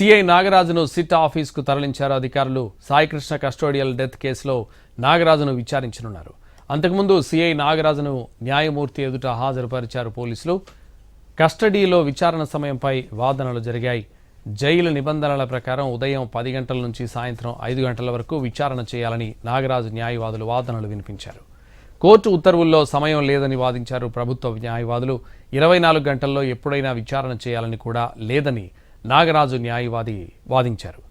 CI నాగరాజును SIT ఆఫీసుకు తరలించారు అధికారులు. సాయికృష్ణ కస్టోడియల్ డెత్ కేసులో నాగరాజును విచారించనున్నారు. అంతకుముందు సిఐ నాగరాజును న్యాయమూర్తి ఎదుట హాజరుపరిచారు పోలీసులు. కస్టడీలో విచారణ సమయంపై వాదనలు జరిగాయి. జైలు నిబంధనల ప్రకారం ఉదయం 10 గంటల నుంచి సాయంత్రం 5 గంటల వరకు విచారణ చేయాలని నాగరాజు న్యాయవాదులు వాదనలు వినిపించారు. కోర్టు ఉత్తర్వుల్లో సమయం లేదని వాదించారు ప్రభుత్వ న్యాయవాదులు. 24 గంటల్లో ఎప్పుడైనా విచారణ చేయాలని కూడా లేదని నాగరాజు న్యాయవాది వాదించారు.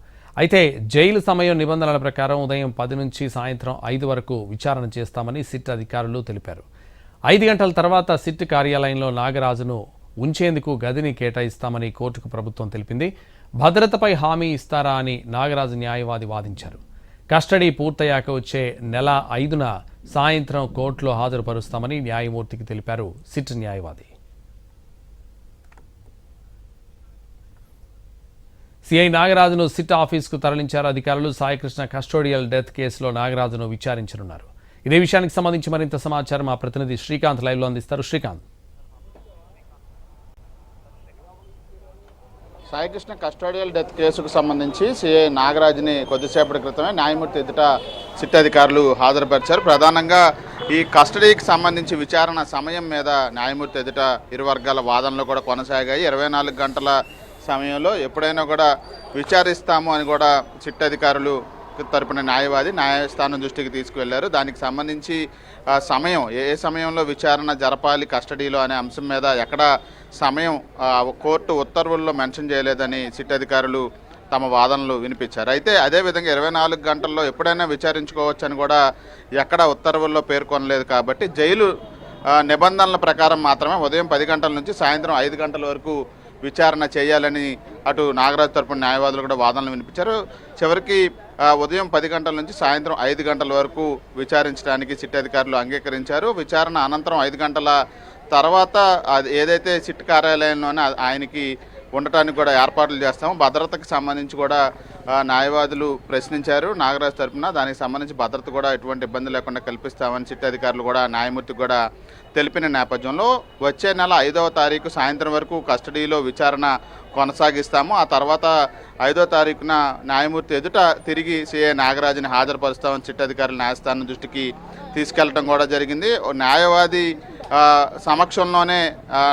అయితే జైలు సమయం నిబంధనల ప్రకారం ఉదయం 10 నుంచి సాయంత్రం 5 వరకు విచారణ చేస్తామని సిట్ అధికారులు తెలిపారు. 5 గంటల తర్వాత సిట్ కార్యాలయంలో నాగరాజును ఉంచేందుకు గదిని కేటాయిస్తామని కోర్టుకు ప్రభుత్వం తెలిపింది. భద్రతపై హామీ ఇస్తారా అని నాగరాజు న్యాయవాది వాదించారు. కస్టడీ పూర్తయ్యాక వచ్చే నెల 5న సాయంత్రం కోర్టులో హాజరుపరుస్తామని న్యాయమూర్తికి తెలిపారు సిట్ న్యాయవాది. సిఐ నాగరాజును సిట్ ఆఫీసుకు తరలించారు అధికారులు. సాయికృష్ణ కస్టోడియల్ డెత్ కేసులో నాగరాజును విచారించనున్నారు. ఇదే విషయానికి సంబంధించి మరింత సమాచారం మా ప్రతినిధి శ్రీకాంత్ లైవ్లో అందిస్తారు. శ్రీకాంత్, సాయికృష్ణ కస్టోడియల్ డెత్ కేసుకు సంబంధించి సిఐ నాగరాజుని కొద్దిసేపటి క్రితమే న్యాయమూర్తి ఎదుట సిట్ అధికారులు హాజరుపరిచారు. ప్రధానంగా ఈ కస్టడీకి సంబంధించి విచారణ సమయం మీద న్యాయమూర్తి ఎదుట ఇరు వర్గాల వాదనలు కూడా కొనసాగాయి. 24 గంటల సమయంలో ఎప్పుడైనా కూడా విచారిస్తాము అని కూడా సిట్ అధికారులు తరపున న్యాయవాది న్యాయస్థానం దృష్టికి తీసుకువెళ్లారు. దానికి సంబంధించి సమయం ఏ సమయంలో విచారణ జరపాలి కస్టడీలో అనే అంశం మీద ఎక్కడ సమయం కోర్టు ఉత్తర్వుల్లో మెన్షన్ చేయలేదని సిట్ అధికారులు తమ వాదనలు వినిపించారు. అయితే అదేవిధంగా 24 గంటల్లో ఎప్పుడైనా విచారించుకోవచ్చని కూడా ఎక్కడ ఉత్తర్వుల్లో పేర్కొనలేదు. కాబట్టి జైలు నిబంధనల ప్రకారం మాత్రమే ఉదయం 10 గంటల నుంచి సాయంత్రం 5 గంటల వరకు విచారణ చేయాలని అటు నాగరాజు తరపున న్యాయవాదులు కూడా వాదనలు వినిపించారు. చివరికి ఉదయం 10 గంటల నుంచి సాయంత్రం 5 గంటల వరకు విచారించడానికి సిట్ అధికారులు అంగీకరించారు. విచారణ అనంతరం 5 గంటల తర్వాత ఏదైతే సిట్ కార్యాలయంలోనే ఆయనకి ఉండటానికి కూడా ఏర్పాట్లు చేస్తాము. భద్రతకు సంబంధించి కూడా న్యాయవాదులు ప్రశ్నించారు నాగరాజు తరపున. దానికి సంబంధించి భద్రత కూడా ఎటువంటి ఇబ్బంది లేకుండా కల్పిస్తామని సిట్ అధికారులు కూడా న్యాయమూర్తికి కూడా తెలిపిన నేపథ్యంలో వచ్చే నెల 5వ తారీఖు సాయంత్రం వరకు కస్టడీలో విచారణ కొనసాగిస్తాము. ఆ తర్వాత 5వ తారీఖున న్యాయమూర్తి ఎదుట తిరిగి సిఐ నాగరాజుని హాజరుపరుస్తామని సిట్ అధికారులు న్యాయస్థానం దృష్టికి తీసుకెళ్లడం కూడా జరిగింది. న్యాయవాది సమక్షంలోనే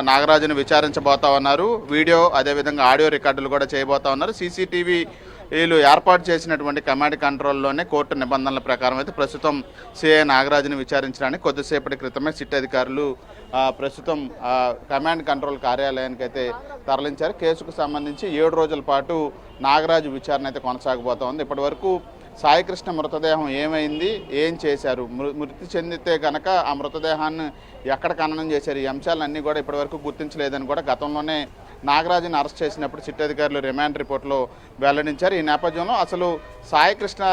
నాగరాజును విచారించబోతా ఉన్నారు. వీడియో అదేవిధంగా ఆడియో రికార్డులు కూడా చేయబోతా ఉన్నారు. సీసీటీవీలు ఏర్పాటు చేసినటువంటి కమాండ్ కంట్రోల్లోనే కోర్టు నిబంధనల ప్రకారం అయితే ప్రస్తుతం సిఐ నాగరాజును విచారించడానికి కొద్దిసేపటి క్రితమే సిట్ అధికారులు ప్రస్తుతం కమాండ్ కంట్రోల్ కార్యాలయానికి అయితే తరలించారు. కేసుకు సంబంధించి 7 రోజుల పాటు నాగరాజు విచారణ అయితే కొనసాగబోతా ఉంది. ఇప్పటి వరకు సాయికృష్ణ మృతదేహం ఏమైంది, ఏం చేశారు, మృతి చెందితే కనుక ఆ మృతదేహాన్ని ఎక్కడ ఖననం చేశారు, ఈ అంశాలన్నీ కూడా ఇప్పటివరకు గుర్తించలేదని కూడా గతంలోనే నాగరాజుని అరెస్ట్ చేసినప్పుడు సిట్ అధికారులు రిమాండ్ రిపోర్ట్లో వెల్లడించారు. ఈ నేపథ్యంలో అసలు సాయికృష్ణ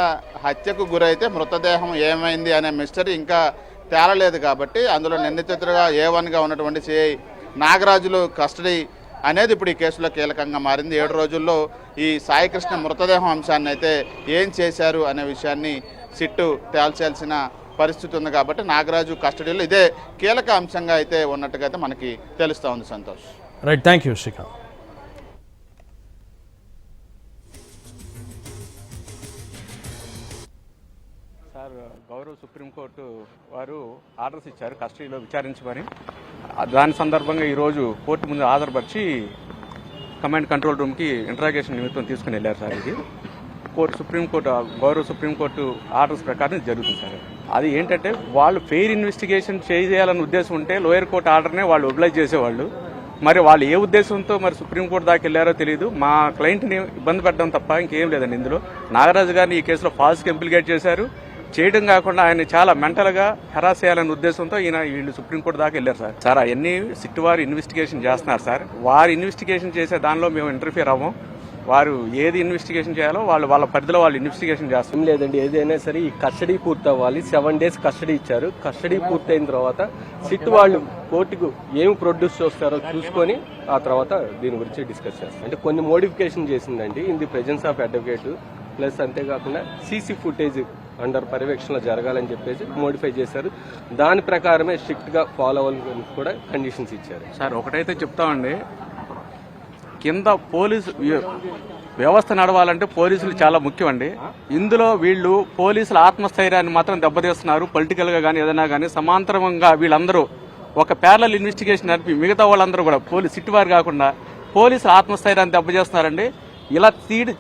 హత్యకు గురైతే మృతదేహం ఏమైంది అనే మిస్టరీ ఇంకా తేలలేదు. కాబట్టి అందులో నిందితుడిగా A1గా ఉన్నటువంటి సిఐ నాగరాజులు కస్టడీ అనేది ఇప్పుడు ఈ కేసులో కీలకంగా మారింది. 7 రోజుల్లో ఈ సాయికృష్ణ మృతదేహం అంశాన్ని అయితే ఏం చేశారు అనే విషయాన్ని సిట్టు తేల్చాల్సిన పరిస్థితి ఉంది. కాబట్టి నాగరాజు కస్టడీలో ఇదే కీలక అంశంగా అయితే ఉన్నట్టుగా అయితే మనకి తెలుస్తూ ఉంది. Santosh. Right, thank you Srikanth. Sir, గౌరవ సుప్రీంకోర్టు వారు ఆర్డర్స్ ఇచ్చారు కస్టడీలో విచారించమని. దాని సందర్భంగా ఈరోజు కోర్టు ముందు హాజరుపరిచి కమాండ్ కంట్రోల్ రూమ్కి ఇంటరాగేషన్ నిమిత్తం తీసుకుని వెళ్ళారు సార్. ఇది గౌరవ సుప్రీంకోర్టు ఆర్డర్స్ ప్రకారం జరుగుతుంది సార్. అది ఏంటంటే వాళ్ళు ఫెయిర్ ఇన్వెస్టిగేషన్ చేయాలన్న ఉద్దేశం ఉంటే లోయర్ కోర్టు ఆర్డర్నే వాళ్ళు ఒబ్లైజ్ చేసేవాళ్ళు. మరి వాళ్ళు ఏ ఉద్దేశంతో మరి సుప్రీంకోర్టు దాకా వెళ్ళారో తెలియదు. మా క్లయింట్ని ఇబ్బంది పెట్టడం తప్ప ఇంకేం లేదండి. ఇందులో నాగరాజు గారిని ఈ కేసులో ఫాల్స్గా ఇంప్లికేట్ చేశారు. చేయడం కాకుండా ఆయన చాలా మెంటల్గా హెరాస్ చేయాలనే ఉద్దేశంతో వీళ్ళు సుప్రీంకోర్టు దాకా వెళ్ళారు సార్. సార్, అవన్నీ సిట్ వారు ఇన్వెస్టిగేషన్ చేస్తున్నారు సార్. వారు ఇన్వెస్టిగేషన్ చేసే దానిలో మేము ఇంటర్ఫియర్ అవ్వం. వారు ఏది ఇన్వెస్టిగేషన్ చేయాలో వాళ్ళ పరిధిలో వాళ్ళు ఇన్వెస్టిగేషన్ చేస్తాం. లేదండి, ఏదైనా సరే ఈ కస్టడీ పూర్తి అవ్వాలి. 7 days కస్టడీ ఇచ్చారు. కస్టడీ పూర్తయిన తర్వాత సిట్ వాళ్ళు కోర్టుకు ఏమి ప్రొడ్యూస్ చేస్తారో చూసుకొని ఆ తర్వాత దీని గురించి డిస్కస్ చేస్తారు. అంటే కొన్ని మోడిఫికేషన్ చేసిందండి in the presence of advocate, plus అంతేకాకుండా సీసీ ఫుటేజ్ అండర్ పర్యవేక్షణలో జరగాలని చెప్పేసి మోడిఫై చేశారు. దాని ప్రకారమే స్ట్రిక్ట్ గా ఫాలో అవ్వాలని కూడా కండిషన్స్ ఇచ్చారు. సార్, ఒకటైతే చెప్తామండి, కింద పోలీసు వ్యవస్థ నడవాలంటే పోలీసులు చాలా ముఖ్యం అండి. ఇందులో వీళ్ళు పోలీసుల ఆత్మస్థైర్యాన్ని మాత్రం దెబ్బతీస్తున్నారు. పొలిటికల్ గా కానీ ఏదైనా కానీ సమాంతరంగా వీళ్ళందరూ ఒక ప్యారలల్ ఇన్వెస్టిగేషన్ నడిపి మిగతా వాళ్ళందరూ కూడా సిట్టు వారు కాకుండా పోలీసుల ఆత్మస్థైర్యాన్ని దెబ్బతీస్తున్నారండి. ఇలా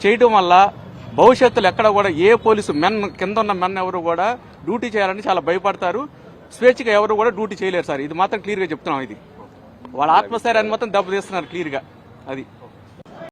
చేయడం వల్ల భవిష్యత్తులో ఎక్కడ కూడా ఏ పోలీసు కింద ఉన్న మెన్ ఎవరు కూడా డ్యూటీ చేయాలని చాలా భయపడతారు. స్వేచ్ఛగా ఎవరు కూడా డ్యూటీ చేయలేరు సార్. ఇది మాత్రం క్లియర్ గా చెప్తున్నాం. ఇది వాళ్ళ ఆత్మస్థైర్యాన్ని మాత్రం దెబ్బతీస్తున్నారు క్లియర్ గా. అది